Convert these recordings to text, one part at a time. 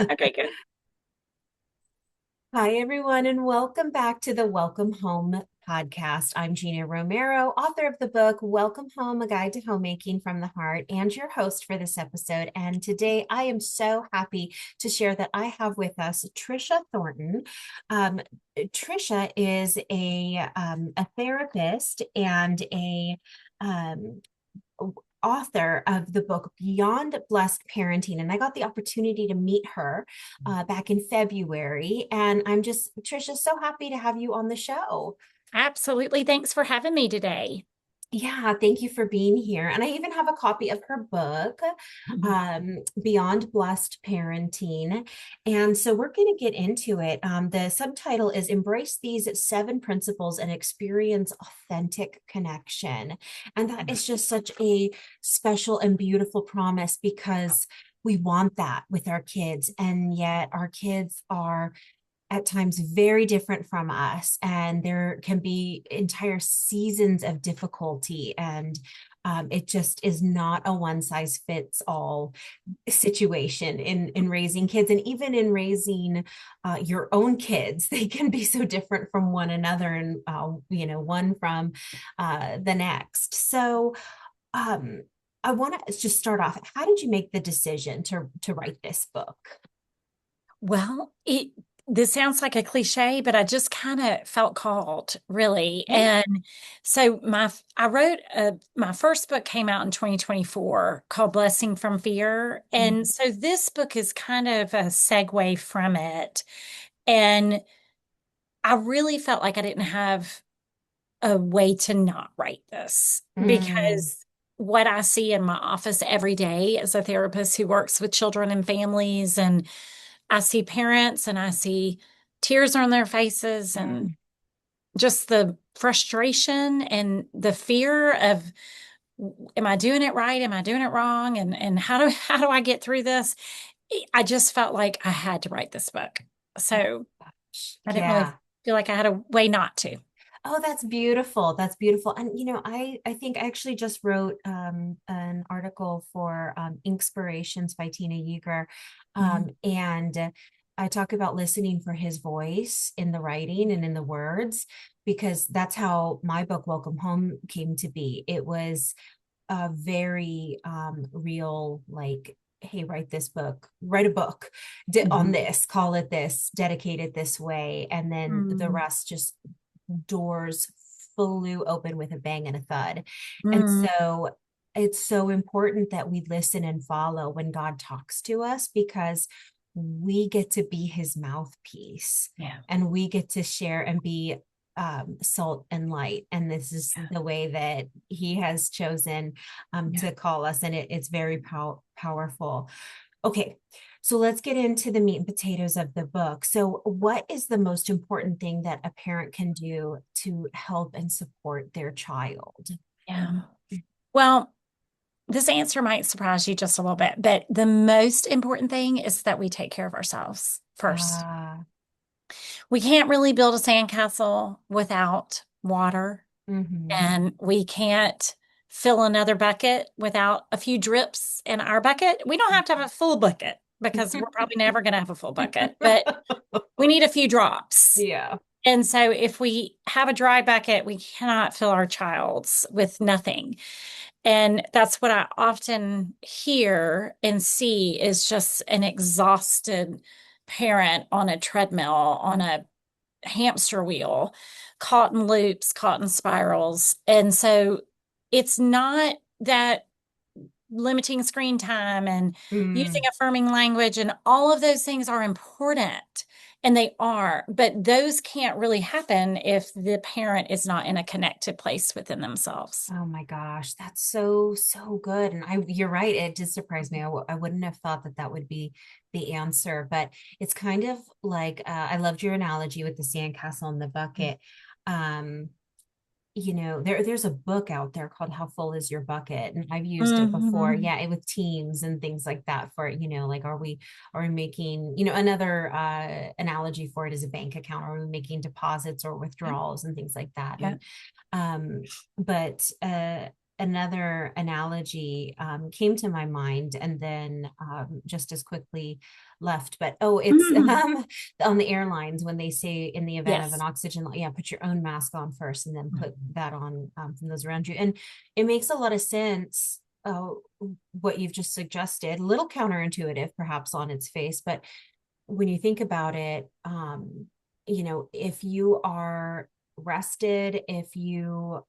Okay, good. Hi, everyone, and welcome back to the Welcome Home podcast. I'm Gina Romero, author of the book Welcome Home, A Guide to Homemaking from the Heart, and your host for this episode. And today I am so happy to share that I have with us Tricia Thornton. Um, Tricia is a therapist and a um, author of the book Beyond Blessed Parenting. And I got the opportunity to meet her back in February. And I'm just, Tricia, so happy to have you on the show. Absolutely. Thanks for having me today. Yeah, thank you for being here. And I even have a copy of her book, Beyond Blessed Parenting. And so we're going to get into it. The subtitle is Embrace These Seven Principles and Experience Authentic Connection. And that is just such a special and beautiful promise because we want that with our kids. And yet our kids are at times very different from us, and there can be entire seasons of difficulty, and it just is not a one size fits all situation in raising kids, and even in raising your own kids. They can be so different from one another, and one from the next. So I want to just start off, how did you make the decision to write this book? Well, this sounds like a cliche, but I just kind of felt called, really. Okay. And so I wrote my first book came out in 2024 called Blessing from Fear. And Mhm. so this book is kind of a segue from it. And I really felt like I didn't have a way to not write this Mm. because what I see in my office every day as a therapist who works with children and families, and I see parents and I see tears on their faces and Mm. just the frustration and the fear of, am I doing it right? Am I doing it wrong? And how do I get through this? I just felt like I had to write this book. Oh, So gosh. I didn't really Yeah. feel like I had a way not to. Oh, that's beautiful. That's beautiful. And I think I actually just wrote an article for Inspirations by Tina Yeager. Mhm. And I talk about listening for his voice in the writing and in the words, because that's how my book Welcome Home came to be. It was a very real, like, hey, write a book on Mhm. this, call it this, dedicate it this way, and then the Mm. rest just doors flew open with a bang and a thud. And Mm. so it's so important that we listen and follow when God talks to us, because we get to be his mouthpiece, Yeah. and we get to share and be salt and light. And this is Yeah. the way that he has chosen Yeah. to call us. And it's very powerful. Okay, so let's get into the meat and potatoes of the book. So, what is the most important thing that a parent can do to help and support their child? Yeah. Well, this answer might surprise you just a little bit, but the most important thing is that we take care of ourselves first. Ah, We can't really build a sandcastle without water, mm-hmm. and we can't fill another bucket without a few drips in our bucket. We don't have to have a full bucket because we're probably never going to have a full bucket, but we need a few drops. Yeah. And so if we have a dry bucket, we cannot fill our child's with nothing. And that's what I often hear and see is just an exhausted parent on a treadmill, on a hamster wheel, caught in loops, caught in spirals. And so it's not that limiting screen time and using Mm. affirming language and all of those things are important. And they are, but those can't really happen if the parent is not in a connected place within themselves. Oh my gosh, that's so good. And you're right. It did surprise me. I wouldn't have thought that that would be the answer, but it's kind of like, I loved your analogy with the sandcastle and the bucket. Um, there's a book out there called How Full Is Your Bucket? And I've used it before. Mhm. Yeah, with teams and things like that, for, like, are we making, another analogy for it is a bank account. Are we making deposits or Yeah, withdrawals and things like that? yeah. But another analogy came to my mind, and then just as quickly left, but oh, it's Mm. on the airlines when they say in the event of an Yes. oxygen, yeah, put your own mask on first and then put that on from those around you. And it makes a lot of sense. What you've just suggested, a little counterintuitive perhaps on its face, but when you think about it, if you are rested, if you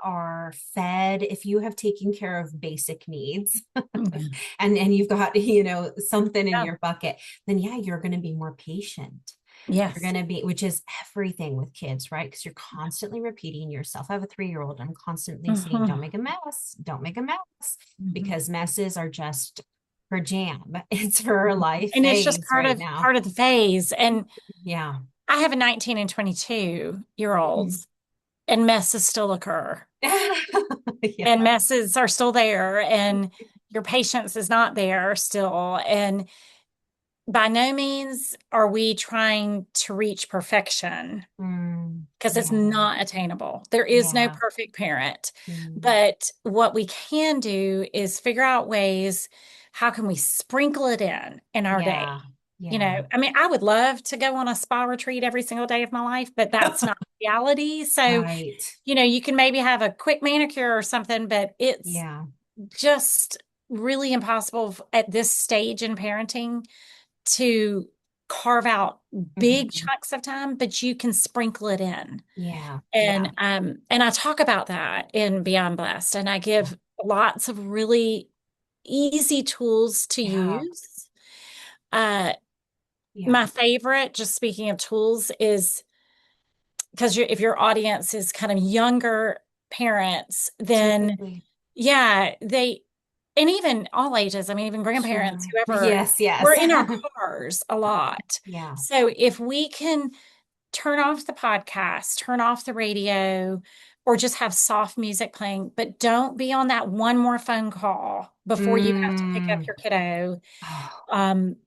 are fed, if you have taken care of basic needs, Mhm. and you've got, something in Yeah. your bucket, then yeah, you're going to be more patient. You're Yes. going to be, which is everything with kids, right? Because you're constantly repeating yourself. I have a 3-year-old. I'm constantly saying, don't Mhm. make a mess. Don't make a mess, Mhm. because messes are just her jam. It's her life And it's just phase right now. part of the phase. And Yeah. I have a 19 and 22-year Mhm. olds, and messes still occur, and Yeah. messes are still there, and your patience is not there still. And by no means are we trying to reach perfection, because it's Yeah. not attainable. There is no Yeah. perfect parent. Mm. But what we can do is figure out ways, how can we sprinkle it in our day? Yeah. Yeah. I mean, I would love to go on a spa retreat every single day of my life, but that's not reality. So, Right. you can maybe have a quick manicure or something, but it's Yeah. just really impossible at this stage in parenting to carve out big Mhm. chunks of time, but you can sprinkle it in. Yeah. Yeah. And I talk about that in Beyond Blessed, and I give lots of really easy tools to Yeah. use. Uh, Yeah. my favorite, just speaking of tools, is because if your audience is kind of younger parents, then Typically. yeah, and even all ages, I mean, even grandparents, Sure. whoever, Yes. Yes. we're in our cars a lot. Yeah. So if we can turn off the podcast, turn off the radio, or just have soft music playing, but don't be on that one more phone call before you have to pick up Mm. your kiddo. Oh, Um,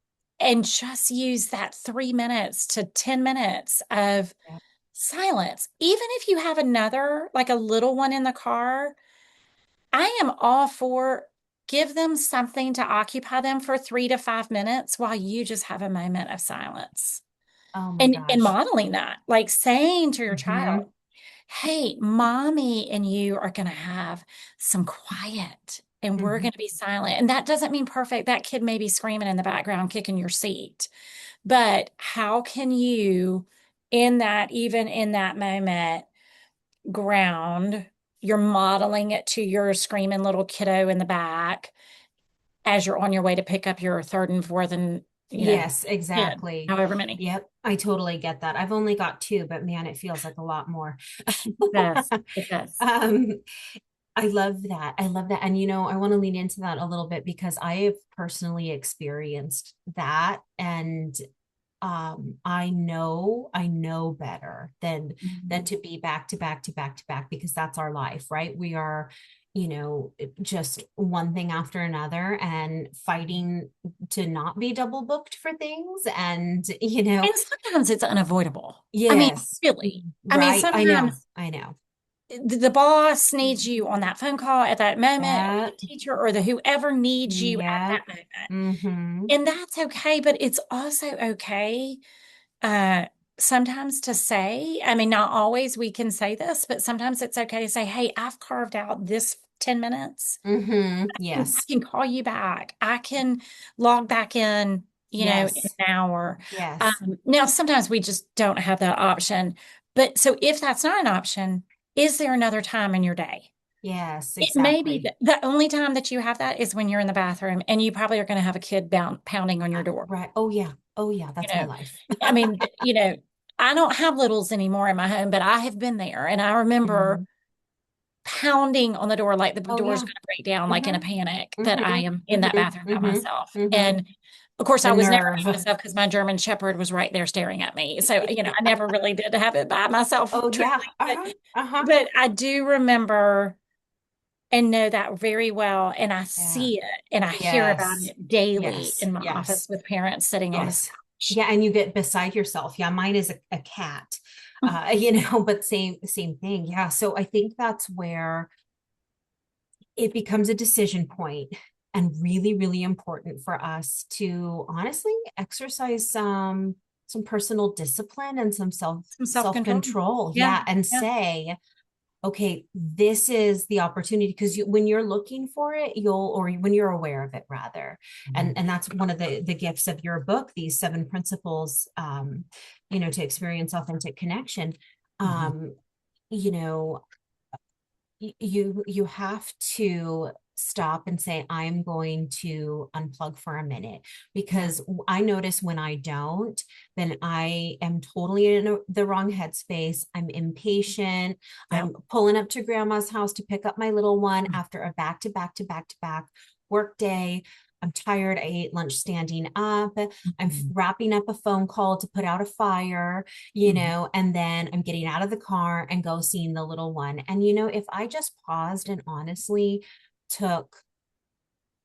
and just use that 3 minutes to 10 minutes of yeah. silence. Even if you have another, like a little one in the car, I am all for, give them something to occupy them for 3 to 5 minutes while you just have a moment of silence. Oh my And gosh. modeling that, like saying to your child, Hmm. hey, mommy and you are going to have some quiet, and we're Hmm. going to be silent. And that doesn't mean perfect. That kid may be screaming in the background, kicking your seat. But how can you, even in that moment, ground? You're modeling it to your screaming little kiddo in the back as you're on your way to pick up your third and fourth and, Yes, kid, exactly. however many. Yep. I totally get that. I've only got two, but man, it feels like a lot more. Yes, it does. um, I love that. I love that. And I want to lean into that a little bit because I have personally experienced that. And I know better than Mhm. to be back to back to back to back, because that's our life, right? We are, just one thing after another and fighting to not be double booked for things. And And sometimes it's unavoidable. I mean, yes, really. I mean, right. I know. sometimes I know. the boss needs you on that phone call at that moment, or the Yeah. teacher or the whoever needs you at Yeah. that moment. Mm-hmm. And that's okay, but it's also okay uh sometimes to say, I mean, not always we can say this, but sometimes it's okay to say, hey, I've carved out this 10 minutes. Mm-hmm. I Yes. can call you back. I can log back in, in Yes. an hour. Yes. Now, sometimes we just don't have that option. But so if that's not an option, is there another time in your day? Yes, It may be exactly. the only time that you have that is when you're in the bathroom, and you probably are going to have a kid pounding on your door. Right. Oh yeah. Oh yeah. You That's my know, life. I mean, I don't have littles anymore in my home, but I have been there. And I remember Mhm. pounding on the door like the Oh door's yeah. going to break down, like in a Hmm. panic, that I Hmm. am in that Hmm. bathroom by Hmm. myself. Hmm. And of course, The I was never nerve. by myself because my German Shepherd was right there staring at me. So, I never really did have it by myself, Oh truly. yeah. But, Uh-huh. Uh-huh. but I do remember and know that very well. And I Yeah. see it and I hear about Yes. it daily Yes. in my office Yes. with parents sitting on this Yes. couch. Yeah, and you get beside yourself. Yeah, mine is a cat. But same thing. Yeah. So I think that's where it becomes a decision point. and really, really important for us to honestly exercise some personal discipline and some Some self-control. self-control. Yeah. Yeah, and Yeah. say, okay, this is the opportunity, because when you're looking for it, or when you're aware of it rather. And that's one of the gifts of your book, these 7 principles, to experience authentic connection. Um, you know, you have to stop and say, I'm going to unplug for a minute, Yeah. because I notice when I don't, then I am totally in the wrong headspace. I'm impatient. Yep. I'm pulling up to grandma's house to pick up my little one after a back to back to back to back work day. I'm tired. I ate lunch standing up. I'm Mhm. wrapping up a phone call to put out a fire, Mhm. and then I'm getting out of the car and go seeing the little one. And, if I just paused and honestly took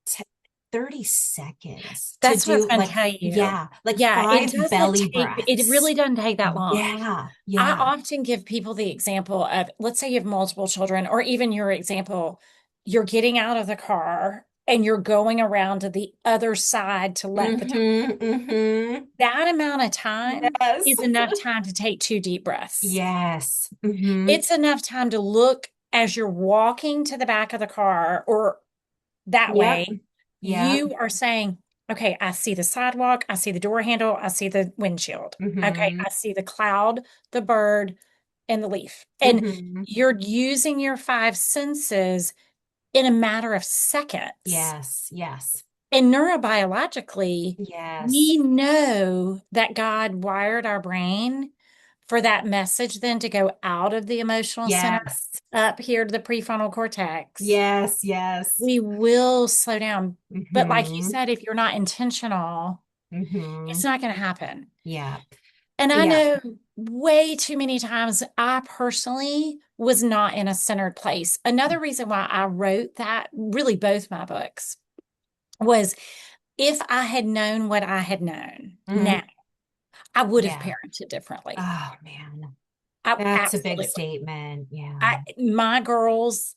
t 30 seconds to That's what I was do, going to like, tell you. yeah, like Yeah, it 5 doesn't belly take, it breaths. really doesn't take that long. Yeah, I yeah. often give people the example of, let's say you have multiple children, or even your example, you're getting out of the car and you're going around to the other side to let the time. Mm-hmm, mm-hmm. That amount of time Yes. is enough time to take 2 deep breaths. Yes. Mm-hmm. It's enough time to look as you're walking to the back of the car or that Yep. way. Yep. You are saying, okay, I see the sidewalk, I see the door handle, I see the windshield. Okay, Mm-hmm. I see the cloud, the bird, and the leaf. And Mm-hmm. you're using your 5 senses in a matter of seconds. Yes. Yes. And neurobiologically, we Yes. know that God wired our brain for that message then to go out of the emotional center Yes. up here to the prefrontal cortex. Yes. Yes. We will slow down. But like you Mm-hmm. said, if you're not intentional, Mm-hmm. it's not going to happen. Yeah. And I Yeah. know way too many times I personally was not in a centered place. Another reason why I wrote that, really both my books, was if I had known what I had known now, Mm, I would have yeah. parented differently. Oh man. I That's a big absolutely. statement. Yeah. My girls,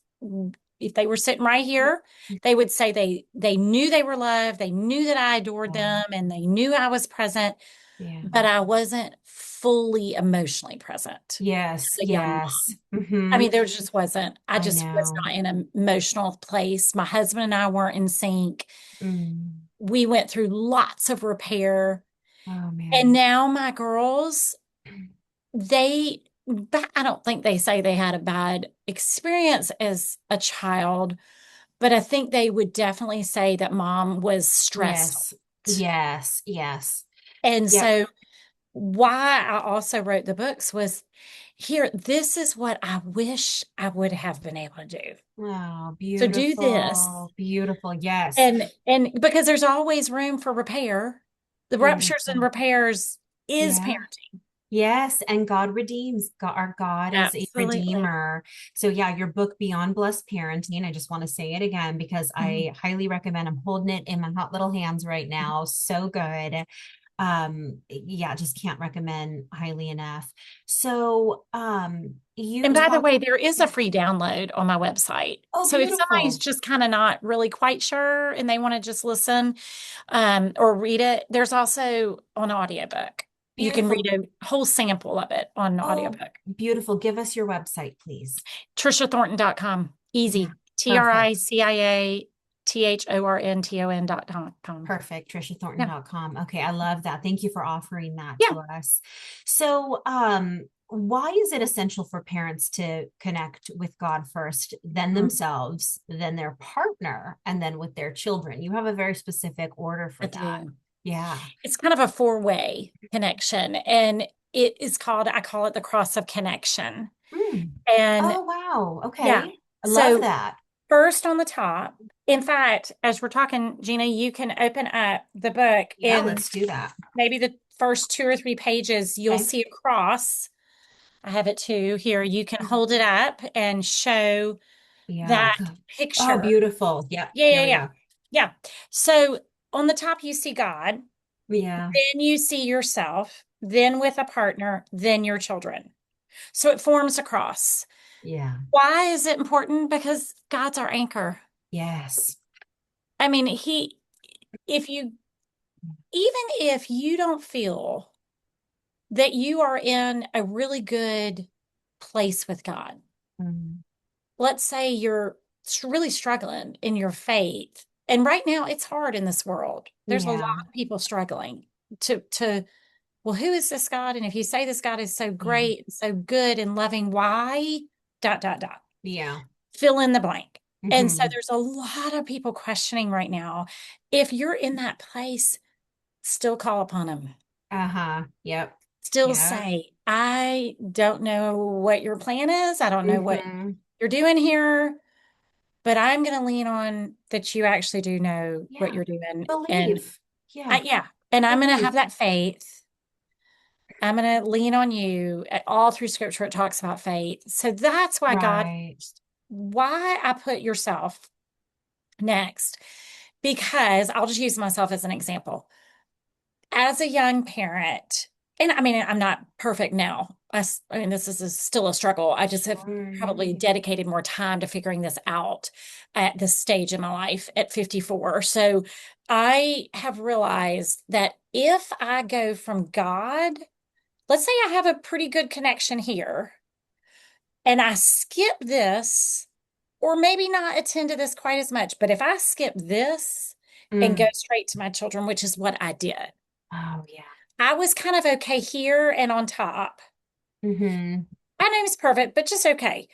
if they were sitting right here, they would say they knew they were loved, they knew that I adored Yeah. them, and they knew I was present, Yeah. but I wasn't fully emotionally present Yes. as a young mom. Yes. I Mm-hmm. mean, there just wasn't. I I just was know. not in an emotional place. My husband and I weren't in sync. Mm. We went through lots of repair. Oh And man. now my girls, but I don't think they say they had a bad experience as a child, but I think they would definitely say that mom was stressed. Yes. Yes. Yes. And Yep. so why I also wrote the books was here, this is what I wish I would have been able to do. Oh, So do this. beautiful. Beautiful. Yes. And because there's always room for repair. The ruptures and Beautiful. repairs is Yeah. parenting. Yes, and God redeems. Our God is a Absolutely. redeemer. So yeah, your book Beyond Blessed Parenting, I just want to say it again because Mhm. I highly recommend. I'm holding it in my hot little hands right now. So good. Yeah, just can't recommend highly enough. So you And by the talk. way, there is a free download on my website. Oh, So if somebody's beautiful. just kind of not really quite sure and they want to just listen or read it, there's also an audiobook. You can read Beautiful. a whole sample of it on an Oh, audiobook. beautiful. Give us your website, please. TriciaThornton.com. Yeah, Easy. perfect. TriciaThornton.com. Perfect. Yeah. TriciaThornton.com. Okay, I love that. Thank you for offering that Yeah. to us. So, why is it essential for parents to connect with God first, then Mm, themselves, then their partner, and then with their children? You have a very specific order I for that. do. Yeah. It's kind of a four-way connection, and I call it the cross of connection. Mm. And Oh, wow. yeah, Okay. I love so that. first on the top, in fact, as we're talking, Gina, you can open up the book Yeah, in let's do that. maybe the first 2 or 3 pages, you'll Okay. see a cross. I have it too here. You can hold it up and show Yeah. that Oh, picture. beautiful. Yeah. Yeah, There yeah, we yeah. go. Yeah. So on the top, you see God, Yeah. then you see yourself, then with a partner, then your children. So it forms a cross. Yeah. Why is it important? Because God's our anchor. Yes. I mean, if you, even if you don't feel that you are in a really good place with God, Mm. let's say you're really struggling in your faith. And right now it's hard in this world. There's a lot Yeah. of people struggling to, well, who is this God? And if you say this God is so Yeah. great, so good and loving, why? Dot, dot, dot. Yeah. Fill in the blank. And so Hmm. there's a lot of people questioning right now. If you're in that place, still call upon him. Uh-huh. Yep. Still Yep. say, I don't know what your plan is. I don't know what Hmm. you're doing here, but I'm going to lean on that you actually do know what Yeah. you're doing. And Believe. Yeah. yeah, and I'm going to have Believe. that faith. I'm going to lean on you. All through scripture, it talks about faith. So that's why Right. why I put yourself next, because I'll just use myself as an example. As a young parent, and I mean, I'm not perfect now. I mean, this is still a struggle. I just have Sure. probably dedicated more time to figuring this out at this stage in my life at 54. So I have realized that if I go from God, let's say I have a pretty good connection here, and I skip this, or maybe not attend to this quite as much, but if I skip this and go Mm. straight to my children, which is what I did, Oh, yeah. I was kind of okay here and on top. Hmm. My name's perfect, but just okay.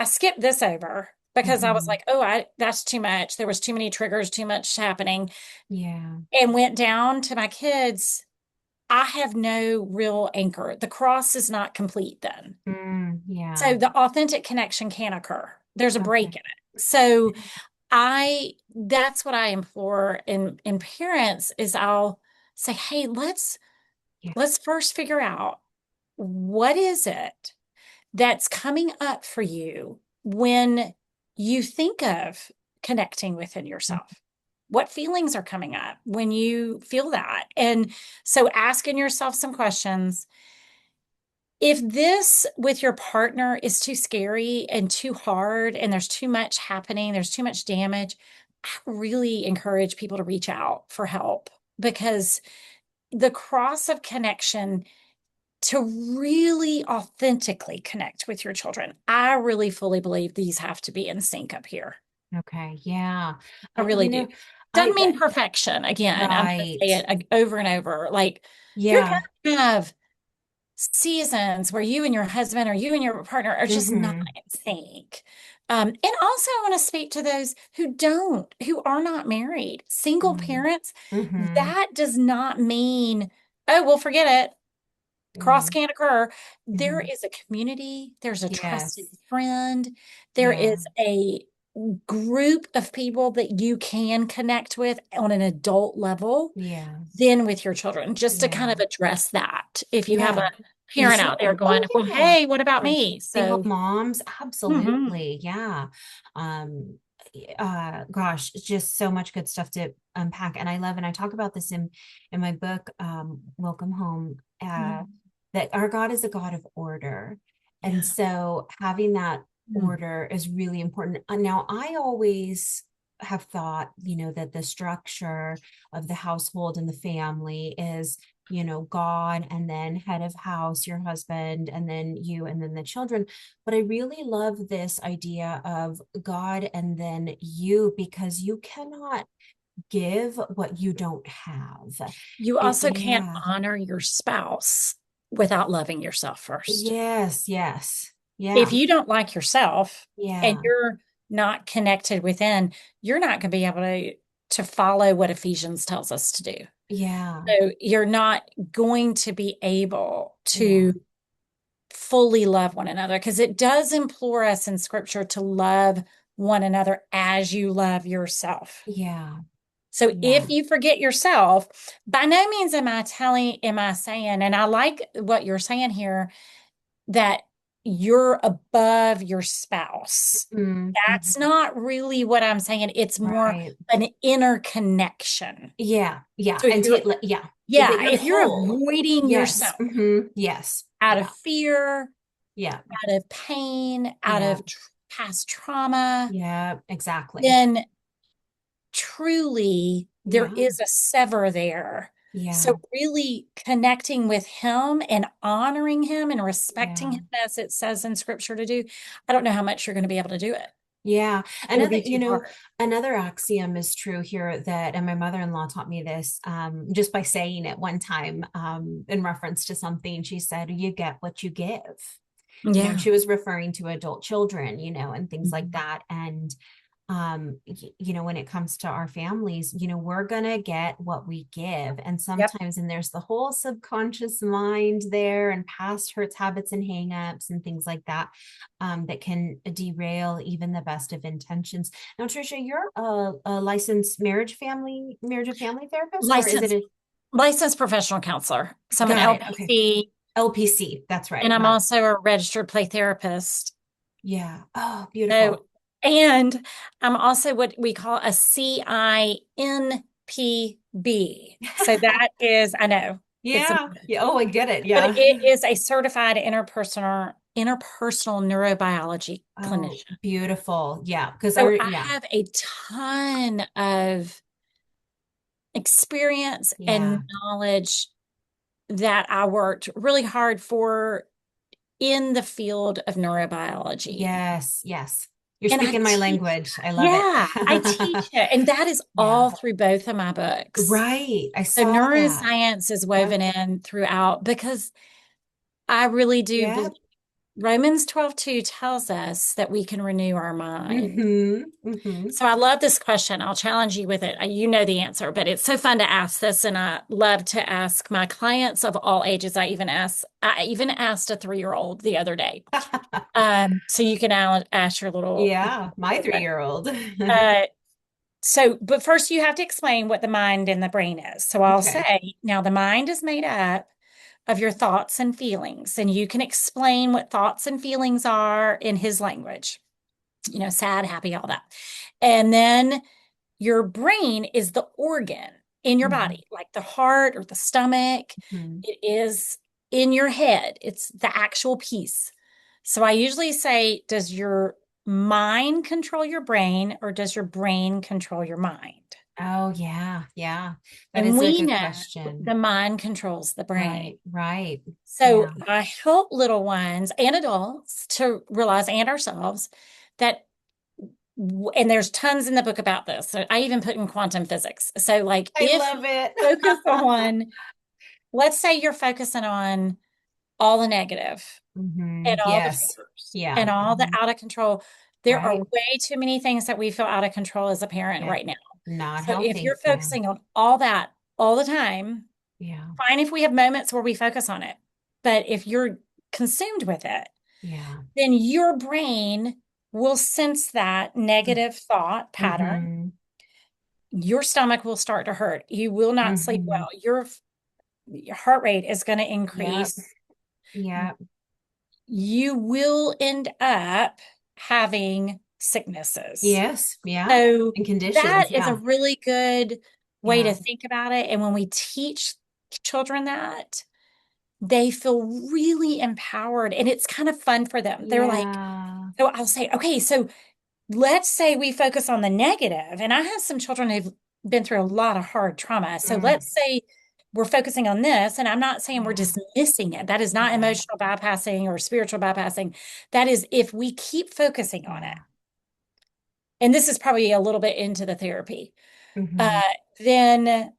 I skipped this over because I was Hmm. like, oh, that's too much. There was too many triggers, too much happening, Yeah. and went down to my kids. I have no real anchor. The cross is not complete then. Mm. Yeah. So the authentic connection can occur. There's a break Okay. in it. So that's what I implore in parents is I'll say, hey, Yeah. let's first figure out what is it that's coming up for you when you think of connecting within yourself? What feelings are coming up when you feel that? And so asking yourself some questions. If this with your partner is too scary and too hard, and there's too much happening, there's too much damage, I really encourage people to reach out for help, because the cross of connection, to really authentically connect with your children, I really fully believe these have to be in sync up here. Okay. Yeah. I really do. I Doesn't that mean perfection. Again, I'm going to right. say it over and over. Like, you're Yeah. going to have seasons where you and your husband or you and your partner are just not Hmm. in sync. And also, I want to speak to those who are not married, single Mm. parents. Hmm. That does not mean, oh, well, forget it. Cross Yeah. can't occur. There Hmm. is a community, there's a trusted Yes. friend, there Yeah. is a group of people that you can connect with on an adult level Yes. than with your children, just to kind Yeah. of address that. If you have a Yeah. For parent out there sure. going, Oh, well, yeah. hey, what about For me? single So, moms, mhm. absolutely. Yeah. Um, gosh, it's just so much good stuff to unpack. And I love, and I talk about this in my book, Welcome Home, Mhm. that our God is a God of order. And Yeah. so having that Mm. order is really important. Now, I always have thought, that the structure of the household and the family is God, and then head of house, your husband, and then you, and then the children. But I really love this idea of God and then you, because you cannot give what you don't have. You also can't Yeah. honor your spouse without loving yourself first. Yes. Yes. If Yeah. you don't like yourself and Yeah. you're not connected within, you're not going to be able to follow what Ephesians tells us to do. Yeah. So you're not going to be able Yeah. to fully love one another, because it does implore us in scripture to love one another as you love yourself. Yeah. So if Yeah. you forget yourself, by no means am I saying, and I like what you're saying here, that you're above your spouse. Mm-hmm. That's not really what I'm saying. It's more Right. an inner connection. Yeah. Yeah. So And yeah. That yeah, you're if you're whole. avoiding Yes. yourself Yes. out of Yeah. fear, Yeah. out of pain, out Yeah. of past trauma, Yeah. Exactly. then truly there Yeah. is a sever there. So Yeah. really connecting with him and honoring him and respecting Yeah. him as it says in scripture to do, I don't know how much you're going to be able to do it. Yeah. It'll Another, be too hard. another axiom is true here that, and my mother-in-law taught me this just by saying it one time in reference to something. She said, you get what you give. And Yeah. she was referring to adult children, and things like Mhm. that. And when it comes to our families, we're gonna get what we give. And Yep. sometimes, and there's the whole subconscious mind there, and past hurts, habits, and hangups, and things like that, that can derail even the best of intentions. Now, Tricia, you're a licensed marriage and family therapist, or is it Licensed a, licensed professional counselor. So I'm an got it? Okay. LPC LPC, that's and right. I'm Not, also a registered play therapist. yeah. Oh, So, beautiful. and I'm also what we call a C-INPB. So that is, I know it's a, Yeah. Yeah. Oh, I get it. but Yeah. it is a certified interpersonal neurobiology Oh, clinician. beautiful. Yeah. Because So our, I yeah. have a ton of experience and Yeah. knowledge that I worked really hard for in the field of neurobiology. Yes. Yes. You're And I speaking my teach, language. I love it. yeah, I teach it. And that is Yeah. all through both of my books. Right. I So saw that. neuroscience is Yep. woven in throughout because I really do believe Yep. Romans 12:2 tells us that we can renew our mind. Mm-hmm. Mm-hmm. So I love this question. I'll challenge you with it. You know the answer, but it's so fun to ask this, and I love to ask my clients of all ages. I even asked a 3-year-old the other day. So you can ask your little Yeah. My children. 3-year-old. Uh, but first you have to explain what the mind and the brain is. So I'll Okay. say, now the mind is made up of your thoughts and feelings, and you can explain what thoughts and feelings are in his language, sad, happy, all that. And then your brain is the organ in your Mm-hmm. body, like the heart or the stomach. Mm-hmm. It is in your head, it's the actual piece. So I usually say, does your mind control your brain or does your brain control your mind? Oh, yeah. Yeah. That And is a we good know question. the mind controls the brain. Right. Right. So Yeah. I help little ones and adults to realize, and ourselves, that and there's tons in the book about this. So I even put in quantum physics. So, like, I if love it. you focus on, let's say you're focusing on all the negative Hmm. and all the Yes. fears Yeah. and all the out of control, there are Right. way too many things that we feel out of control as a parent Yeah. right now. Not So, if you're healthy. Yeah. focusing on all that all the time, Yeah. fine if we have moments where we focus on it. But if you're consumed with it, Yeah. then your brain will sense that negative thought pattern. Mm-hmm. Your stomach will start to hurt. You will not sleep Mm-hmm. well. Your heart rate is going to Yep. increase. Yep. You will end up having sicknesses. Yes. Yeah. So And that conditions. is a Yeah. really good way to Yeah. think about it. And when we teach children that, they feel really empowered and it's kind of fun for them. They're like, Yeah. so I'll say, okay, so let's say we focus on the negative, and I have some children who've been through a lot of hard trauma. So Mm. let's say we're focusing on this, and I'm not saying we're Yeah. dismissing it. That is not Yeah. emotional bypassing or spiritual bypassing. That is if we keep focusing on it, Yeah. and this is probably a little bit into the therapy, uh, Mm-hmm. then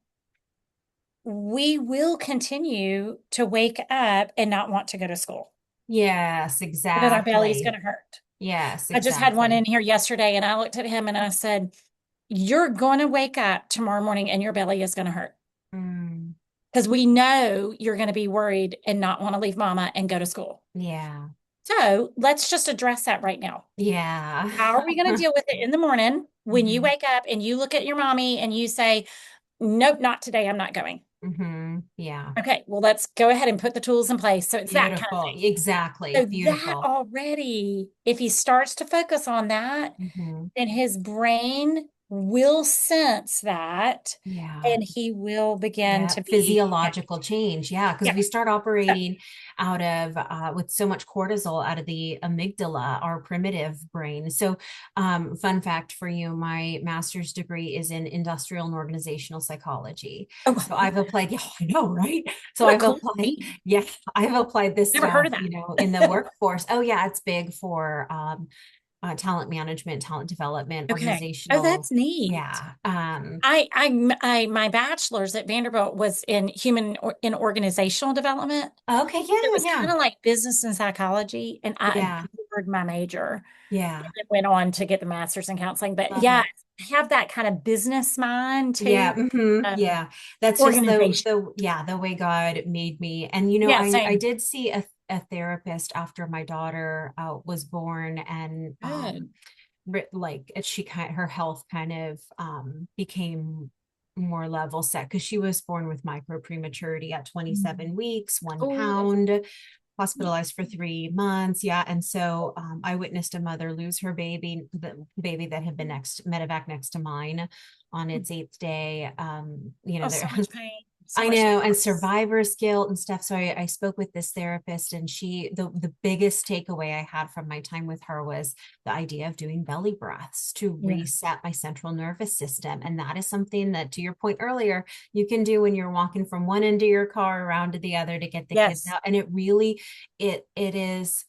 we will continue to wake up and not want to go to school Yes, because our belly's going exactly. to hurt. Yes, I just had one exactly. in here yesterday, and I looked at him and I said, you're going to wake up tomorrow morning and your belly is going to hurt Mm. because we know you're going to be worried and not want to leave mama and go to school. Yeah. So let's just address that right now. Yeah. How are we going to deal with it in the morning when you Hmm. wake up and you look at your mommy and you say, nope, not today. I'm not going. Hmm. Yeah. Okay, well, let's go ahead and put the tools in place. So it's that kind of Beautiful. thing. Exactly. So that Beautiful. already, if he starts to focus on that, Hmm. then his brain will sense that Yeah. and he will begin Yeah, to be, physiological change. Yeah, because yeah. we start So, operating out of with so much cortisol out of the amygdala, our primitive brain. So, fun fact for you, my master's degree is in industrial and organizational psychology. oh, So I've applied, yeah, I know, right? So what a I've cool applied, name. yeah, I've applied this Never heard stuff, of you that. know, in the workforce. Oh yeah, it's big for talent management, talent development, Okay. Oh, organizational. that's neat. Yeah. My bachelor's at Vanderbilt was in in organizational development. Okay, It yeah, was kind yeah, of like business and psychology, and I yeah, adored my major. yeah. And went on to get the master's in counseling. But Love yeah, it. have that kind of business mind Yeah, too. Um, yeah. That's just organization. the way God made me. And you know, Yeah, I same. did see a therapist after my daughter was born, and Good. like she kind her health kind of became more level set because she was born with micro prematurity at 27 weeks, one Oh, pound, hospitalized for 3 months. Yeah. And so I witnessed a mother lose her baby, the baby that had been medevac next to mine on its eighth day. You know, oh, so there much pain, so I much know, and loss. survivor's guilt and stuff. So I spoke with this therapist, and the biggest takeaway I had from my time with her was the idea of doing belly breaths to Yeah. reset my central nervous system. And that is something that, to your point earlier, you can do when you're walking from one end of your car around to the other to get the kids Yes. out. And it really, it is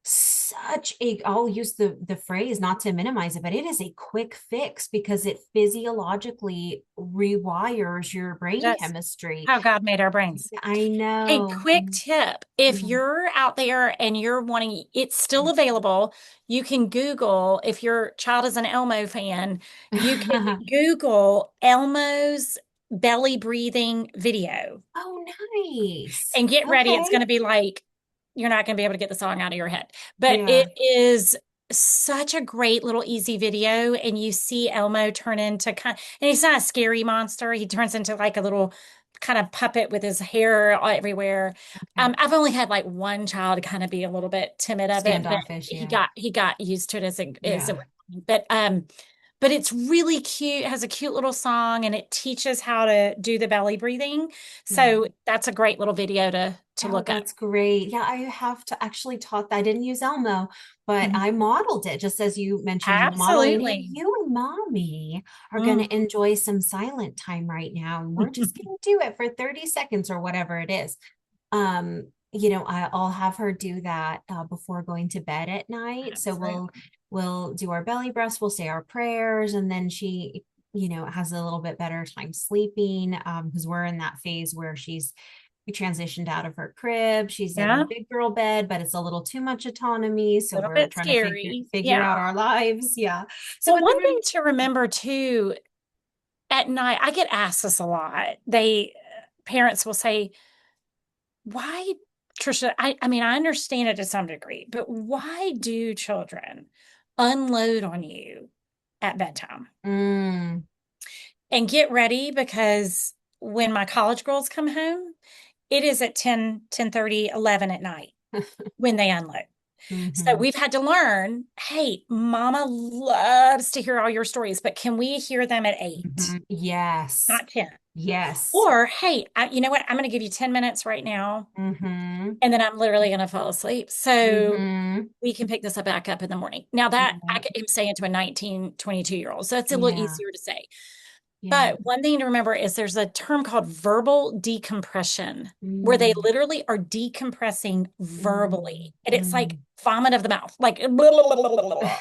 such a, I'll use the phrase not to minimize it, but it is a quick fix because it physiologically rewires your brain That's chemistry. how God made our brains. I Hey, know. quick tip. If Mhm. you're out there and you're wanting, it's still available. You can Google, if your child is an Elmo fan, you can Google Elmo's belly breathing video. Oh, nice. And get ready, it's going Okay. to be like you're not going to be able to get the song out of your head. But it Yeah. is such a great little easy video. And you see Elmo turn into and he's not a scary monster. He turns into like a little kind of puppet with his hair everywhere. Okay. I've only had like one child kind of be a little bit timid of it, but Standoffish. he Yeah. got used to it as it Yeah. went. But it's really cute. It has a cute little song and it teaches how to do the belly breathing. Yeah. So that's a great little video to Oh, look up. that's great. Yeah, I have to actually taught that. I didn't use Elmo, but Mhm. I modeled it just as you mentioned modeling. Hey, Absolutely. you and mommy are going Mm. to enjoy some silent time right now, and we're just going to do it for 30 seconds or whatever it is. You know, I'll have her do that before going to bed at night. So Absolutely. we'll do our belly breaths, we'll say our prayers, and then she, you know, has a little bit better time sleeping because we're in that phase where we transitioned out of her crib. She's in Yeah, her a big girl bed, but it's a little too much autonomy. So little we're bit trying to scary. figure Yeah. out our lives. Yeah. So Well, what one the thing to remember too, at night, I get asked this a lot. Parents will say, why, Tricia, I mean, I understand it to some degree, but why do children unload on you at bedtime? mm, And get ready because when my college girls come home, it is at 10, 10:30, 11 at night when they unload. So mhm, we've had to learn, hey, mama loves to hear all your stories, but can we hear them at 8, mhm. Yes. not 10? Yes. Or, hey, you know what? I'm going to give you 10 minutes right now, Mm-hmm. and then I'm literally going to fall asleep. So Mm-hmm. we can pick this up back up in the morning. Now that Yeah. am saying to a 19, 22-year-old. So it's a little Yeah. easier to say. Yeah. But one thing to remember is there's a term called verbal decompression, where they Mm, literally are decompressing mm, verbally. And it's like mm. vomit of the mouth, like, blah, blah, blah, blah, blah, blah.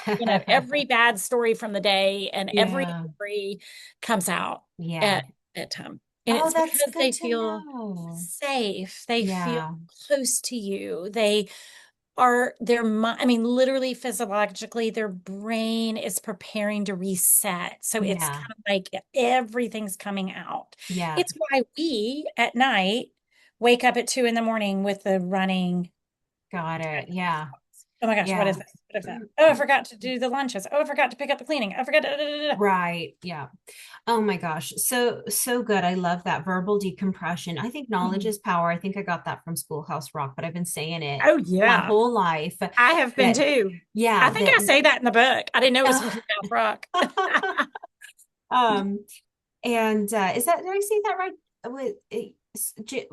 Every bad story from the day and every Yeah. story comes out Yeah. at bedtime. And Oh, it's that's because good they to feel know. safe, they feel Yeah. close to you. They are their mind, I mean, literally physiologically, their brain is preparing to reset. So it's Yeah. kind of like everything's coming out. Yeah. It's why we at night wake up at 2 in the morning with the running. Got it. Yeah. Oh my gosh, what is Yeah. this? What is that? Oh, I forgot to do the lunches. Oh, I forgot to pick up the cleaning. I forgot to. Right. Yeah. Oh my gosh. So good. I love that verbal decompression. I think knowledge Mhm. is power. I think I got that from Schoolhouse Rock, but I've been saying it Oh, my yeah. whole life I have been that, too. I yeah, think that I say that in the book. I didn't know it was from Schoolhouse Rock. Um, and is that, did I say that right? What is it?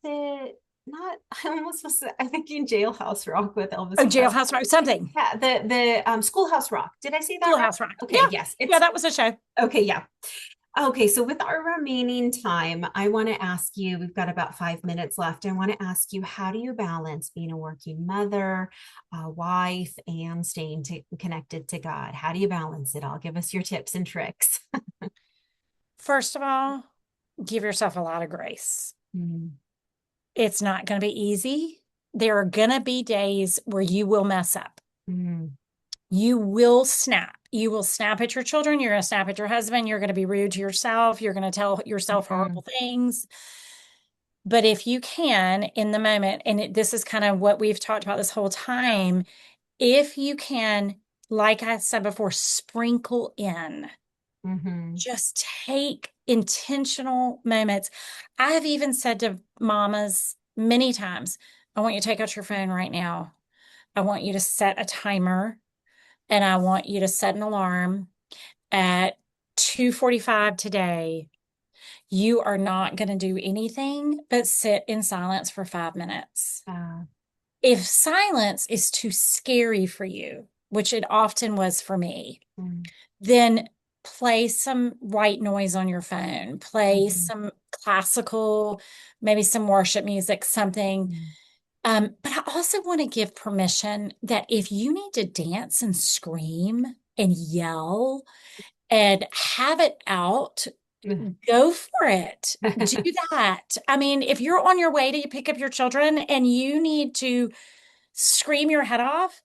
The not I almost was I thinking Jailhouse Rock with Elvis Oh, Presley. Jailhouse Rock, something. Yeah, the Schoolhouse Rock. Did I say that right? Schoolhouse Rock. Yeah. Okay, yes. Yeah, It's that was a show. okay, yeah. Okay, so with our remaining time, I want to ask you, we've got about 5 minutes left. I want to ask you, how do you balance being a working mother, a wife, and staying connected to God? How do you balance it all? Give us your tips and tricks. First of all, give yourself a lot of grace. Mm, It's not going to be easy. There are going to be days where you will mess up. mm, You will snap. You will snap at your children. You're going to snap at your husband. You're going to be rude to yourself. You're going to tell yourself mhm, horrible things. But if you can, in the moment, and this is kind of what we've talked about this whole time, if you can, like I said before, sprinkle in, mhm, just take intentional moments. I have even said to mamas many times, I want you to take out your phone right now. I want you to set a timer and I want you to set an alarm at 2:45 today. You are not going to do anything but sit in silence for 5 minutes. uh, If silence is too scary for you, which it often was for me, mm, then play some white noise on your phone, play mhm, some classical, maybe some worship music, something. mm, But I also want to give permission that if you need to dance and scream and yell and have it out, mm. go for it. Do that. I mean, if you're on your way to pick up your children and you need to scream your head off,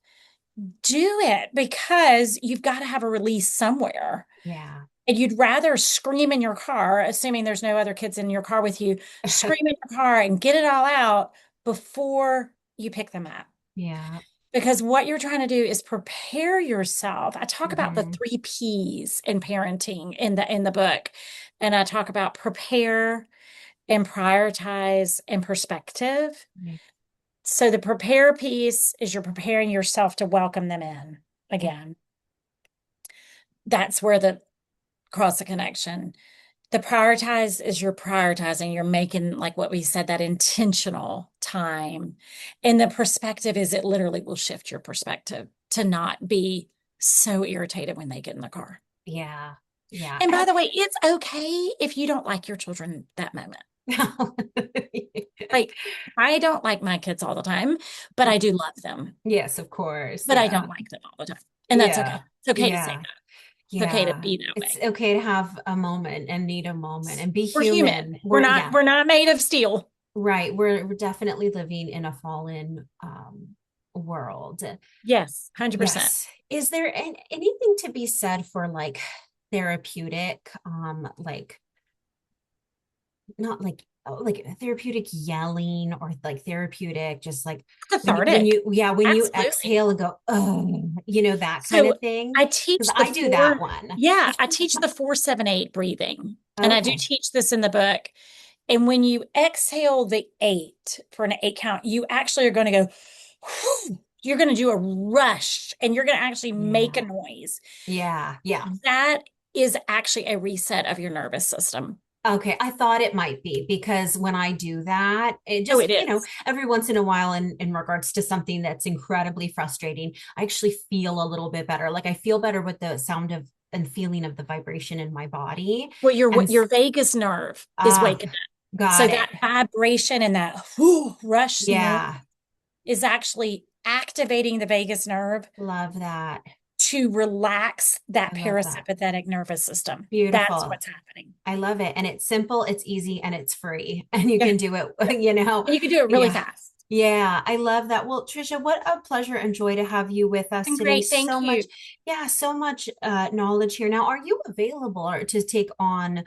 do it because you've got to have a release somewhere. Yeah. And you'd rather scream in your car, assuming there's no other kids in your car with you, scream in your car and get it all out before you pick them up. Yeah. Because what you're trying to do is prepare yourself. I talk about the Mhm. 3 P's in parenting in the book. And I talk about prepare and prioritize and perspective. Yeah. So the prepare piece is you're preparing yourself to welcome them in again. That's where the cross the connection. The prioritize is you're prioritizing, you're making, like what we said, that intentional time. And the perspective is it literally will shift your perspective to not be so irritated when they get in the car. Yeah. Yeah. And by the way, it's okay if you don't like your children that moment. Like, I don't like my kids all the time, but I do love them. Yes, of course. But I Yeah. don't like them all the time. And that's okay. Yeah. It's okay to say Yeah. that. It's okay to Yeah. be that It's way. okay to have a moment and need a moment and be We're human. human. We're We're, not yeah, we're not made of steel. right. We're definitely living in a fallen world. Yes, 100%. Yes. Is there anything to be said for like therapeutic, like not like oh, like therapeutic yelling or like therapeutic just like when Cathartic. you yeah when you Absolutely. exhale and go oh that kind of So thing I because teach the I do that four, one. yeah, I teach the 4-7-8 breathing. And I do Okay. teach this in the book. And when you exhale the 8 for an 8 count, you actually are going to go, whew, you're going to do a rush and you're going to actually make a Yeah. noise. Yeah. Yeah. That is actually a reset of your nervous system. Okay, I thought it might be because when I do that, it Oh, just, it is. every once in a while in regards to something that's incredibly frustrating, I actually feel a little bit better. Like I feel better with the sound of and feeling of the vibration in my body. Well, And your vagus nerve is ah, waking up. So got it. that vibration and that whoo, rush noise Yeah, is actually activating the vagus nerve love that. to relax that I love that. parasympathetic nervous system. That's Beautiful. what's happening. I love it. And it's simple, it's easy, and it's free. And you Yeah. can do it, Yeah. And you can do it really Yeah. fast. Yeah, I love that. Well, Tricia, what a pleasure and joy to have you with It's us been today. great. So Thank much, you. yeah, so much knowledge here. Now, are you available to take on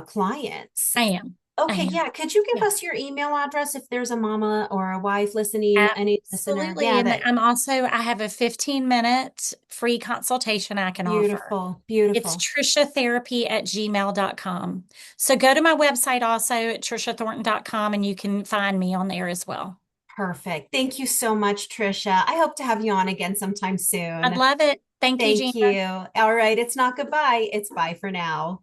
clients? I am. I Okay, am. yeah. Could you give Yeah. us your email address if there's a mama or a wife listening, any listener? Absolutely. Yeah, And that I have a 15-minute free consultation I can offer. beautiful, It's beautiful. triciatherapy@gmail.com. So go to my website also at triciathornton.com and you can find me on there as well. Perfect. Thank you so much, Tricia. I hope to have you on again sometime I'd soon. love it. Thank you, Thank Gina. you. All right. It's not goodbye, it's bye for now.